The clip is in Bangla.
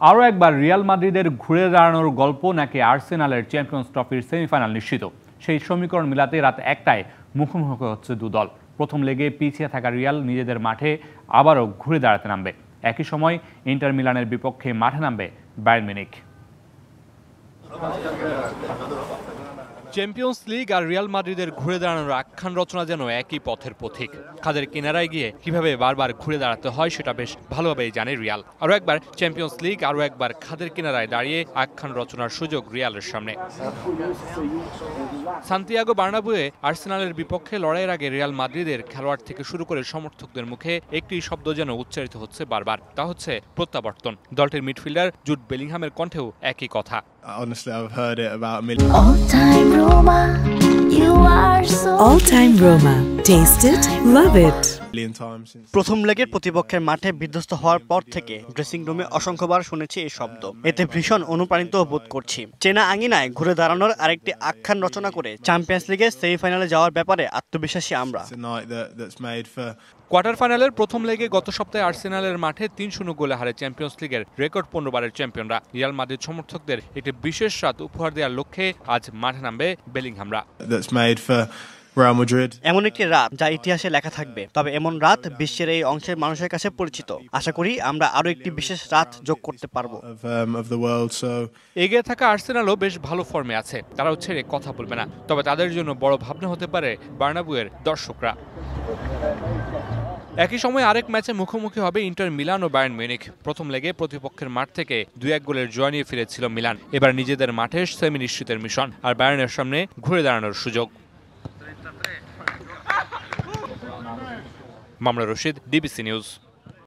আরও একবার রিয়াল মাদ্রিদের ঘুরে দাঁড়ানোর গল্প নাকি আর্সেনালের চ্যাম্পিয়ন্স ট্রফির সেমিফাইনাল নিশ্চিত, সেই সমীকরণ মিলাতে রাত 1টায় মুখোমুখি হচ্ছে দুদল। প্রথম লেগে পিছিয়ে থাকা রিয়াল নিজেদের মাঠে আবারও ঘুরে দাঁড়াতে নামবে। একই সময় ইন্টার মিলানের বিপক্ষে মাঠে নামবে বায়ার্ন মিউনিখ। চ্যাম্পিয়ন্স লিগ আর রিয়াল মাদ্রিদের ঘুরে দাঁড়ানোর আখ্যান রচনা যেন একই পথের পথিক। খাদের কিনারায় গিয়ে কিভাবে বারবার ঘুরে দাঁড়াতে হয় সেটা বেশ ভালোভাবেই জানে রিয়াল। আরও একবার চ্যাম্পিয়ন্স লিগ, আরও একবার খাদের কিনারায় দাঁড়িয়ে আখ্যান রচনার সুযোগ রিয়ালের সামনে। সান্তিয়াগো বার্নাব্যুয়ে আর্সেনালের বিপক্ষে লড়াইয়ের আগে রিয়াল মাদ্রিদের খেলোয়াড় থেকে শুরু করে সমর্থকদের মুখে একটি শব্দ যেন উচ্চারিত হচ্ছে বারবার, তা হচ্ছে প্রত্যাবর্তন। দলটির মিডফিল্ডার জুড বেলিংহামের কণ্ঠেও একই কথা। Honestly, I've heard it about a million. All-time Roma, you are so All-time Roma, taste it, love it. প্রথম লেগের প্রতিপক্ষের মাঠে বিধ্বস্ত হওয়ার পর থেকে ড্রেসিং রুমে অসংখ্যবার শুনেছি এই শব্দ। এতে ভীষণ অনুপ্রাণিত বোধ করছি। চেনা আঙিনায় ঘুরে দাঁড়ানোর আরেকটি আখ্যান রচনা করে চ্যাম্পিয়ন্স লিগের সেমিফাইনালে যাওয়ার ব্যাপারে আত্মবিশ্বাসী আমরা। কোয়ার্টার ফাইনালের প্রথম লেগে গত সপ্তাহে আর্সেনালের মাঠে 3-0 গোলে হারে চ্যাম্পিয়ন্স লিগের রেকর্ড 15 বারের চ্যাম্পিয়নরা। রিয়াল মাদ্রিদ সমর্থকদের একটি বিশেষ রাত উপহার দেওয়ার লক্ষ্যে আজ মাঠে নামবে বেলিংহামরা। এমন একটি রাত যা ইতিহাসে লেখা থাকবে, তবে এমন রাত বিশ্বের এই অংশের মানুষের কাছে পরিচিত। আশা করি আমরা আরো একটি বিশেষ রাত যোগ করতে পারবো। এগিয়ে থাকা আর্সেনালও বেশ ভালো ফর্মে আছে, তারাও ছেড়ে কথা বলবে না। তবে তাদের জন্য বড় ভাবনা হতে পারে বার্নাব্যুয়ের দর্শকরা। একই সময় আরেক ম্যাচে মুখোমুখি হবে ইন্টার মিলান ও বায়ার্ন মিউনিখ। প্রথম লেগে প্রতিপক্ষের মাঠ থেকে 2-1 গোলের জয় নিয়ে ফিরেছিল মিলান। এবার নিজেদের মাঠে সেমি নিশ্চিতের মিশন আর বায়ার্নের সামনে ঘুরে দাঁড়ানোর সুযোগ। মামলা রশিদ, ডিবিসি নিউজ।